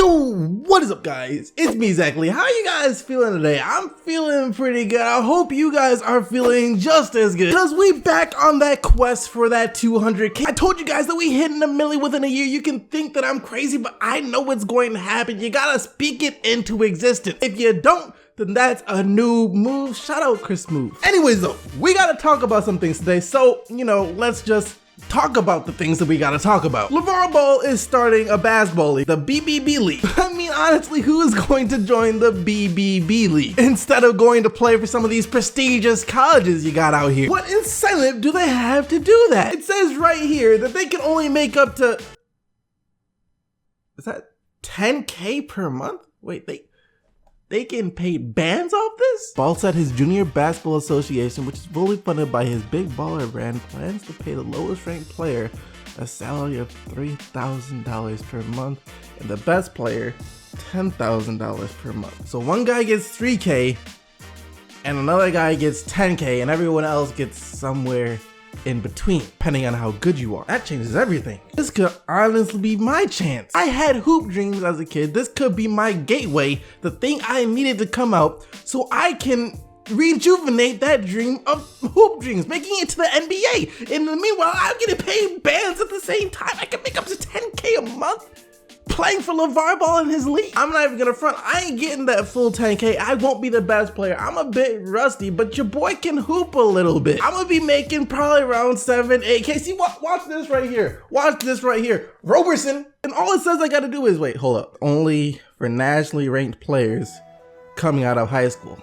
Yo, what is up guys? It's me, Exactly. How you guys feeling today? I'm feeling pretty good. I hope you guys are feeling just as good, because we back on that quest for that 200K. I told you guys that we hit a million within a year. You can think that I'm crazy, but I know what's going to happen. You gotta speak it into existence. If you don't, then that's a new move. Shout out Chris Move. Anyways though, we gotta talk about some things today. So, let's just talk about the things that we gotta talk about. Lavar Ball is starting a basketball league, the BBB league. I mean, honestly, who is going to join the BBB league instead of going to play for some of these prestigious colleges you got out here? What incentive do they have to do that? It says right here that they can only make up to, is that 10K per month? Wait, they can pay bands off this? Ball said his Junior Basketball Association, which is fully funded by his Big Baller brand, plans to pay the lowest ranked player a salary of $3,000 per month and the best player $10,000 per month. So one guy gets 3K and another guy gets 10K and everyone else gets somewhere in between, depending on how good you are. That changes everything. This could honestly be my chance. I had hoop dreams as a kid. This could be my gateway, the thing I needed to come out so I can rejuvenate that dream of hoop dreams, making it to the NBA. In the meanwhile, I'm getting paid bands at the same time. I can make up to 10K a month playing for Lavar Ball in his league. I'm not even gonna front, I ain't getting that full 10K. I won't be the best player. I'm a bit rusty, but your boy can hoop a little bit. I'm gonna be making probably around 7, 8K. See, watch this right here. Watch this right here. Roberson. And all it says I gotta do is, wait, hold up. Only for nationally ranked players coming out of high school.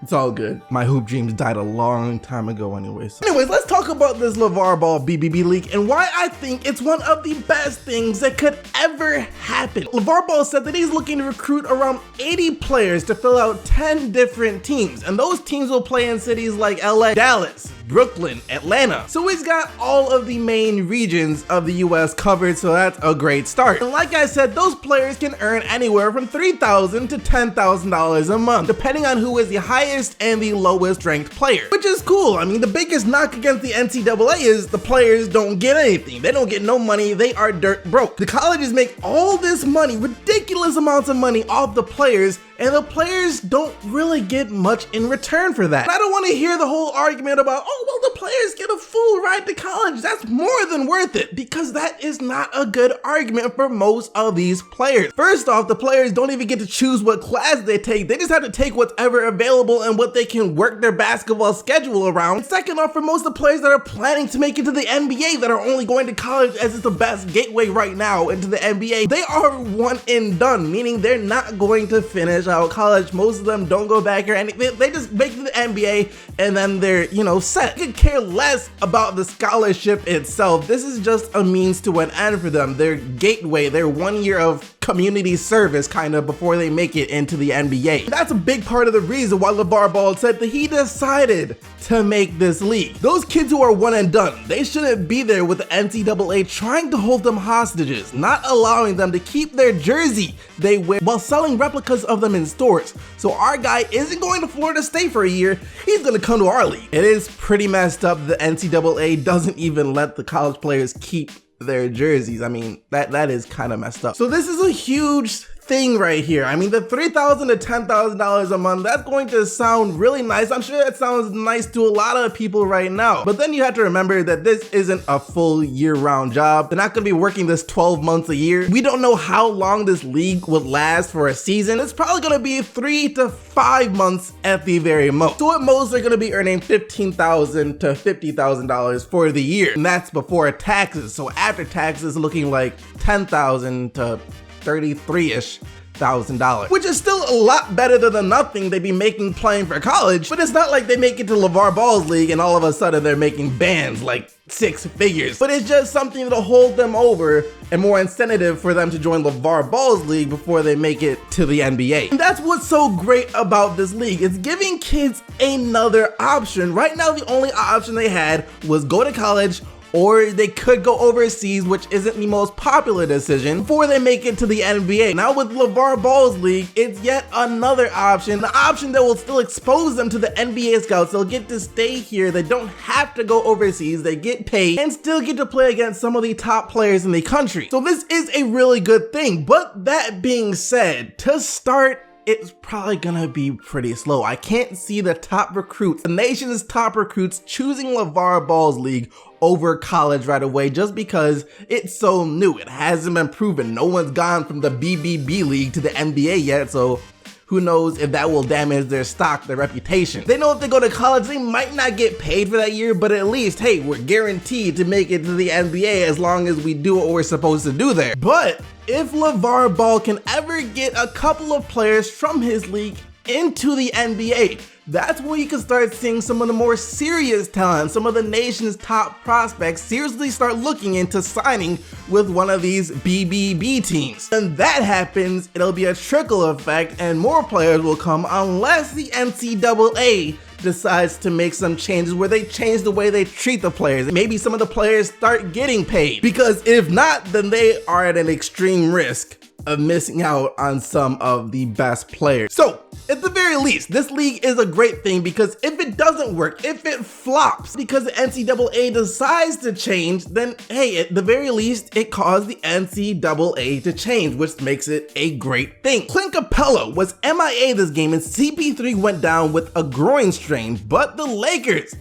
It's all good. My hoop dreams died a long time ago anyways. Anyways, let's talk about this Lavar Ball BBB league and why I think it's one of the best things that could ever happen. Lavar Ball said that he's looking to recruit around 80 players to fill out 10 different teams, and those teams will play in cities like LA, Dallas, Brooklyn, Atlanta. So he's got all of the main regions of the US covered, so that's a great start. And like I said, those players can earn anywhere from $3,000 to $10,000 a month, depending on who is the highest and the lowest ranked player, which is cool. I mean, the biggest knock against the NCAA is the players don't get anything. They don't get no money. They are dirt broke. The colleges make all this money, ridiculous amounts of money off the players, and the players don't really get much in return for that. I don't want to hear the whole argument about, oh, well, the players get a full ride to college. That's more than worth it, because that is not a good argument for most of these players. First off, the players don't even get to choose what class they take. They just have to take whatever available and what they can work their basketball schedule around. And second off, for most of the players that are planning to make it to the NBA that are only going to college as it's the best gateway right now into the NBA, they are one and done, meaning they're not going to finish out college. Most of them don't go back or anything. They just make it to the NBA and then they're, set. They could care less about the scholarship itself. This is just a means to an end for them. Their gateway, their 1 year of community service kind of before they make it into the NBA. That's a big part of the reason why Lavar Ball said that he decided to make this league. Those kids who are one and done, they shouldn't be there with the NCAA trying to hold them hostages, not allowing them to keep their jersey they wear while selling replicas of them in stores. So our guy isn't going to Florida State for a year, he's gonna come to our league. It is pretty messed up the NCAA doesn't even let the college players keep their jerseys. I mean, that is kind of messed up. So this is a huge thing right here. I mean, the $3,000 to $10,000 a month, that's going to sound really nice. I'm sure that sounds nice to a lot of people right now. But then you have to remember that this isn't a full year-round job. They're not going to be working this 12 months a year. We don't know how long this league would last for a season. It's probably going to be 3 to 5 months at the very most. So at most, they're going to be earning $15,000 to $50,000 for the year. And that's before taxes. So after taxes, looking like $10,000 to $33-ish thousand, which is still a lot better than the nothing they'd be making playing for college. But it's not like they make it to Lavar Ball's league and all of a sudden they're making bands like 6 figures. But it's just something that'll hold them over and more incentive for them to join Lavar Ball's league before they make it to the NBA. And that's what's so great about this league. It's giving kids another option. Right now, the only option they had was go to college or they could go overseas, which isn't the most popular decision, before they make it to the NBA. Now with Lavar Ball's league, it's yet another option, the option that will still expose them to the NBA scouts. They'll get to stay here, they don't have to go overseas, they get paid, and still get to play against some of the top players in the country. So this is a really good thing, but that being said, to start, it's probably gonna be pretty slow. I can't see the top recruits, the nation's top recruits, choosing Lavar Ball's league over college right away just because it's so new. It hasn't been proven. No one's gone from the BBB league to the NBA yet, so who knows if that will damage their stock, their reputation. They know if they go to college, they might not get paid for that year, but at least, hey, we're guaranteed to make it to the NBA as long as we do what we're supposed to do there. But if Lavar Ball can ever get a couple of players from his league into the NBA, that's where you can start seeing some of the more serious talent, some of the nation's top prospects seriously start looking into signing with one of these BBB teams. When that happens, it'll be a trickle effect and more players will come unless the NCAA decides to make some changes where they change the way they treat the players. Maybe some of the players start getting paid, because if not, then they are at an extreme risk of missing out on some of the best players. So at the very least, this league is a great thing, because if it doesn't work, if it flops because the NCAA decides to change, then hey, at the very least, it caused the NCAA to change, which makes it a great thing. Clint Capella was MIA this game and CP3 went down with a groin strain, but the Lakers,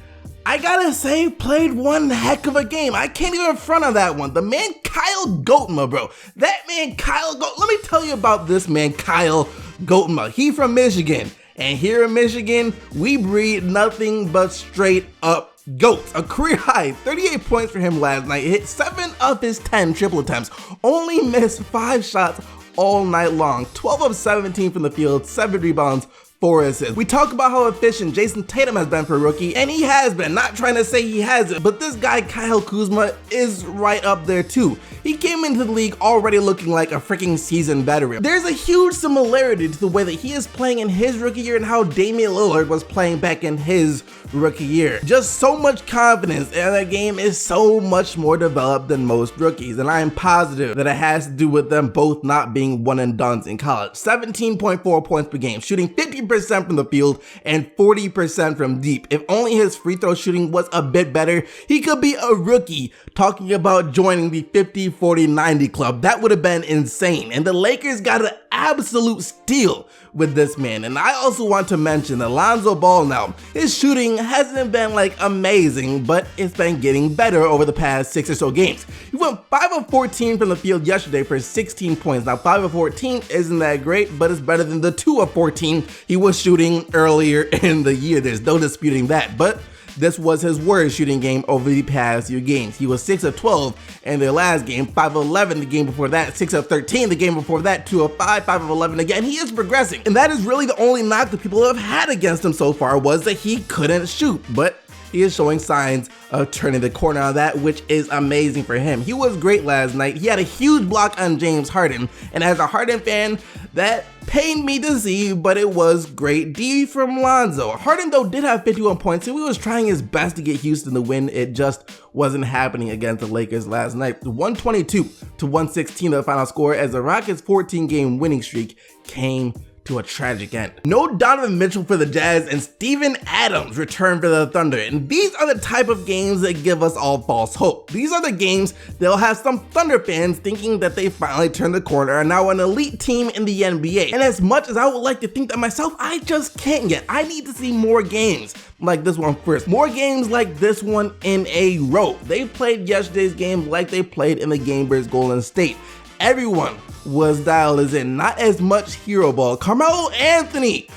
I gotta say, played one heck of a game. I can't even front on that one. The man Kyle Kuzma, bro. That man Kyle Let me tell you about this man Kyle Kuzma. He from Michigan, and here in Michigan, we breed nothing but straight up goats. A career high 38 points for him last night. Hit 7 of his 10 triple attempts. Only missed 5 shots all night long. 12 of 17 from the field, 7 rebounds, 4 assists. We talk about how efficient Jason Tatum has been for a rookie, and he has been. Not trying to say he hasn't, but this guy Kyle Kuzma is right up there too. He came into the league already looking like a freaking seasoned veteran. There's a huge similarity to the way that he is playing in his rookie year and how Damian Lillard was playing back in his rookie year. Just so much confidence, and the game is so much more developed than most rookies, and I am positive that it has to do with them both not being one and dones in college. 17.4 points per game, shooting 50% from the field and 40% from deep. If only his free throw shooting was a bit better, he could be a rookie talking about joining the 50-40-90 club. That would have been insane, and the Lakers got an absolute steal with this man. And I also want to mention Lavar Ball now. His shooting hasn't been like amazing, but it's been getting better over the past 6 or so games. He went 5 of 14 from the field yesterday for 16 points. Now 5 of 14 isn't that great, but it's better than the 2 of 14 he was shooting earlier in the year. There's no disputing that, but this was his worst shooting game over the past few games. He was 6 of 12 in their last game, 5 of 11 the game before that, 6 of 13 the game before that, 2 of 5, 5 of 11 again. He is progressing, and that is really the only knock that people have had against him so far, was that he couldn't shoot, but he is showing signs of turning the corner on that, which is amazing for him. He was great last night. He had a huge block on James Harden, and as a Harden fan, that pained me to see, but it was great D from Lonzo. Harden, though, did have 51 points, and he was trying his best to get Houston to win. It just wasn't happening against the Lakers last night. 122-116 the final score, as the Rockets' 14-game winning streak came to a tragic end. No Donovan Mitchell for the Jazz, and Steven Adams returned for the Thunder, and these are the type of games that give us all false hope. These are the games that'll have some Thunder fans thinking that they finally turned the corner and now an elite team in the NBA. And as much as I would like to think that myself, I just can't yet. I need to see more games like this one first. More games like this one in a row. They played yesterday's game like they played in the game versus Golden State. Everyone was dialed in, not as much hero ball. Carmelo Anthony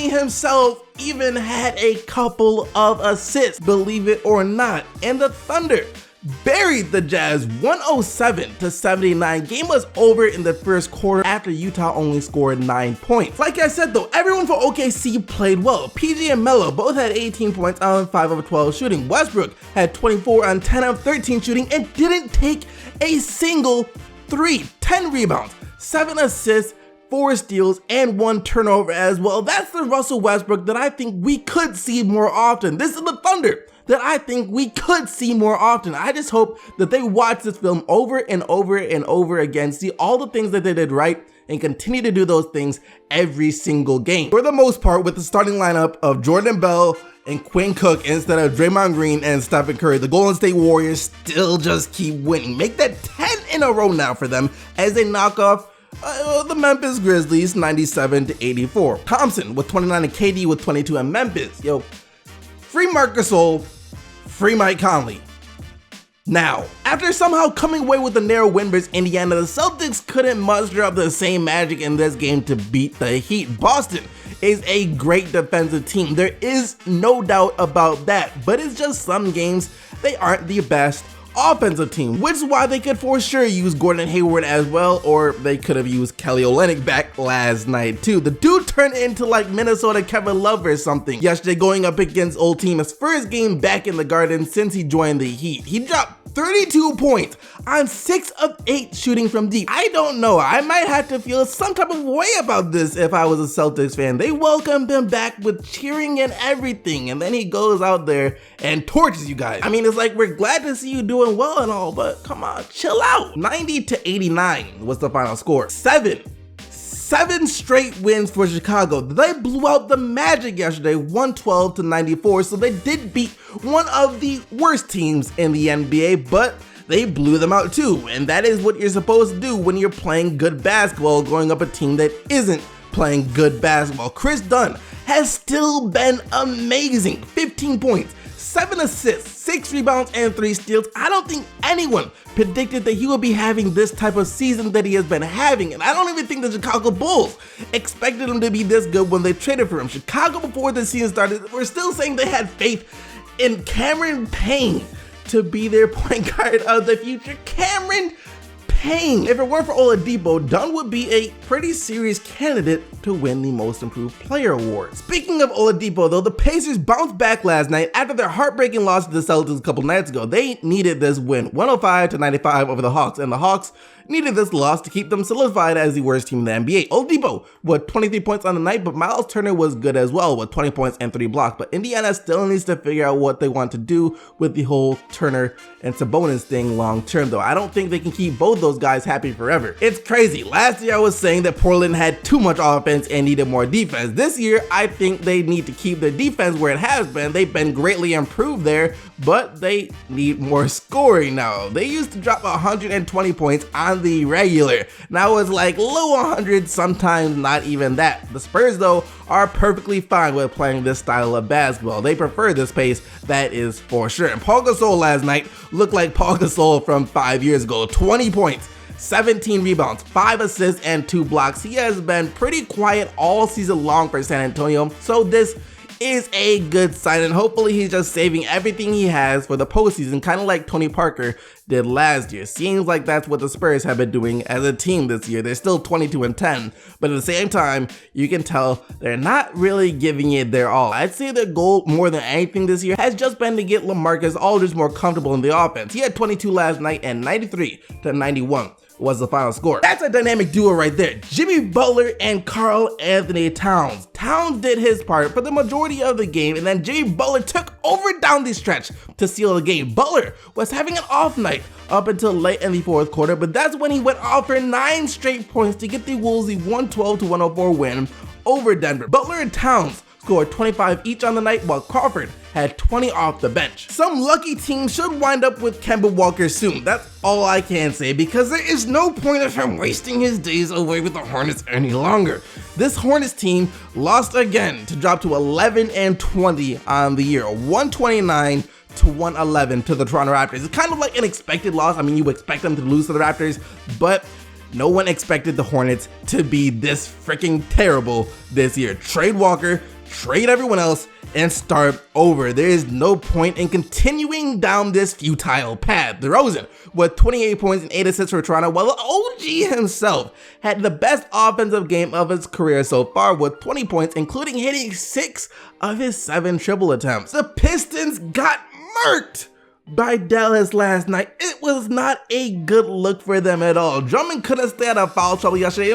himself even had a couple of assists, believe it or not. And the Thunder buried the Jazz 107-79. Game was over in the first quarter after Utah only scored 9 points. Like I said though, everyone for OKC played well. PG and Melo both had 18 points on 5 of 12 shooting. Westbrook had 24 on 10 of 13 shooting and didn't take a single 3. 10 rebounds, 7 assists, 4 steals, and 1 turnover as well. That's the Russell Westbrook that I think we could see more often. This is the Thunder that I think we could see more often. I just hope that they watch this film over and over and over again, see all the things that they did right, and continue to do those things every single game. For the most part, with the starting lineup of Jordan Bell and Quinn Cook instead of Draymond Green and Stephen Curry, the Golden State Warriors still just keep winning. Make that 10 in a row now for them as they knock off the Memphis Grizzlies 97-84. Thompson with 29 and KD with 22 and Memphis. Yo, free Marc Gasol, free Mike Conley. Now, after somehow coming away with a narrow win versus Indiana, the Celtics couldn't muster up the same magic in this game to beat the Heat. Boston is a great defensive team. There is no doubt about that, but it's just some games they aren't the best offensive team, which is why they could for sure use Gordon Hayward as well, or they could have used Kelly Olynyk back last night too. The dude turned into like Minnesota Kevin Love or something yesterday going up against old team, his first game back in the Garden since he joined the Heat. He dropped 32 points on 6 of 8 shooting from deep. I don't know, I might have to feel some type of way about this if I was a Celtics fan. They welcomed him back with cheering and everything, and then he goes out there and torches you guys. I mean, it's like, we're glad to see you doing well and all, but come on, chill out. 90-89 was the final score. Seven straight wins for Chicago. They blew out the Magic yesterday, 112-94, so they did beat one of the worst teams in the NBA, but they blew them out too, and that is what you're supposed to do when you're playing good basketball, going up a team that isn't playing good basketball. Chris Dunn has still been amazing. 15 points, 7 assists, 6 rebounds, and 3 steals. I don't think anyone predicted that he would be having this type of season that he has been having, and I don't even think the Chicago Bulls expected him to be this good when they traded for him. Chicago, before the season started, were still saying they had faith in Cameron Payne to be their point guard of the future. Cameron Payne. If it weren't for Oladipo, Dunn would be a pretty serious candidate to win the Most Improved Player award. Speaking of Oladipo though, the Pacers bounced back last night after their heartbreaking loss to the Celtics a couple nights ago. They needed this win, 105-95 over the Hawks, and the Hawks needed this loss to keep them solidified as the worst team in the NBA. Oladipo with 23 points on the night, but Miles Turner was good as well with 20 points and 3 blocks. But Indiana still needs to figure out what they want to do with the whole Turner and Sabonis thing long term though. I don't think they can keep both those guys happy forever. It's crazy. Last year I was saying that Portland had too much offense and needed more defense. This year I think they need to keep their defense where it has been. They've been greatly improved there, but they need more scoring now. They used to drop 120 points on the regular. Now it's like low 100, sometimes not even that. The Spurs though are perfectly fine with playing this style of basketball. They prefer this pace, that is for sure. And Paul Gasol last night looked like Paul Gasol from 5 years ago. 20 points, 17 rebounds, 5 assists, and 2 blocks. He has been pretty quiet all season long for San Antonio, so this is a good sign, and hopefully he's just saving everything he has for the postseason, kind of like Tony Parker did last year. Seems like that's what the Spurs have been doing as a team this year. They're still 22-10, but at the same time, you can tell they're not really giving it their all. I'd say their goal more than anything this year has just been to get LaMarcus Aldridge more comfortable in the offense. He had 22 last night, and 93-91 was the final score. That's a dynamic duo right there. Jimmy Butler and Karl Anthony Towns. Towns did his part for the majority of the game, and then Jimmy Butler took over down the stretch to seal the game. Butler was having an off night up until late in the fourth quarter, but that's when he went off for 9 straight points to get the Wolves the 112-104 win over Denver. Butler and Towns scored 25 each on the night, while Crawford had 20 off the bench. Some lucky team should wind up with Kemba Walker soon. That's all I can say, because there is no point of him wasting his days away with the Hornets any longer. This Hornets team lost again to drop to 11-20 on the year, 129-111 to the Toronto Raptors. It's kind of like an expected loss. I mean, you expect them to lose to the Raptors, but no one expected the Hornets to be this freaking terrible this year. Trade Walker, trade everyone else, and start over. There is no point in continuing down this futile path. DeRozan with 28 points and 8 assists for Toronto, while the OG himself had the best offensive game of his career so far with 20 points, including hitting 6 of his 7 triple attempts. The Pistons got murked by Dallas last night. It was not a good look for them at all. Drummond couldn't stay out of foul trouble yesterday.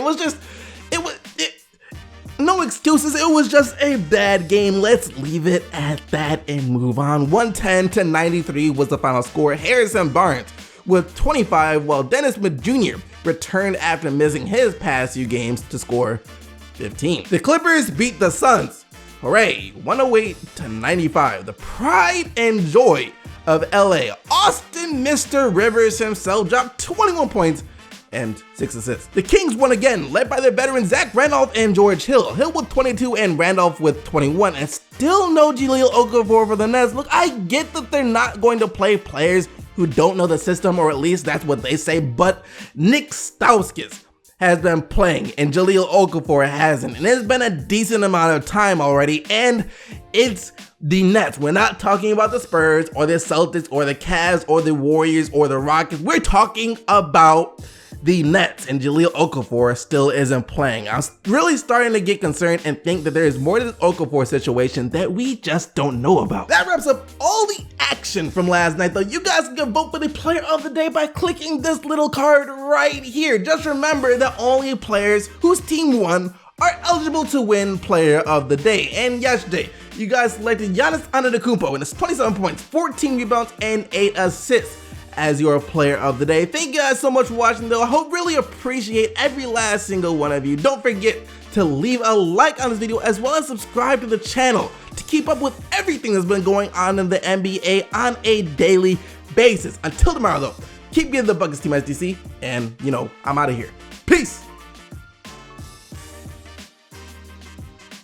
No excuses, it was just a bad game. Let's leave it at that and move on. 110-93 was the final score. Harrison Barnes with 25, while Dennis Smith Jr. returned after missing his past few games to score 15. The Clippers beat the Suns. Hooray, 108-95. The pride and joy of LA. Austin Mr. Rivers himself dropped 21 points and 6 assists. The Kings won again, led by their veterans Zach Randolph and George Hill. Hill with 22 and Randolph with 21, and still no Jahlil Okafor for the Nets. Look, I get that they're not going to play players who don't know the system, or at least that's what they say, but Nick Stauskas has been playing and Jahlil Okafor hasn't, and it's been a decent amount of time already, and it's the Nets. We're not talking about the Spurs or the Celtics or the Cavs or the Warriors or the Rockets. We're talking about the Nets, and Jahlil Okafor still isn't playing. I'm really starting to get concerned and think that there is more to this Okafor situation that we just don't know about. That wraps up all the action from last night, though. You guys can vote for the player of the day by clicking this little card right here. Just remember that only players whose team won are eligible to win player of the day. And yesterday, you guys selected Giannis Antetokounmpo with his 27 points, 14 rebounds, and 8 assists as your player of the day. Thank you guys so much for watching, though. I really appreciate every last single one of you. Don't forget to leave a like on this video as well as subscribe to the channel to keep up with everything that's been going on in the NBA on a daily basis. Until tomorrow, though, keep getting the buckets, Team SDC, and I'm out of here.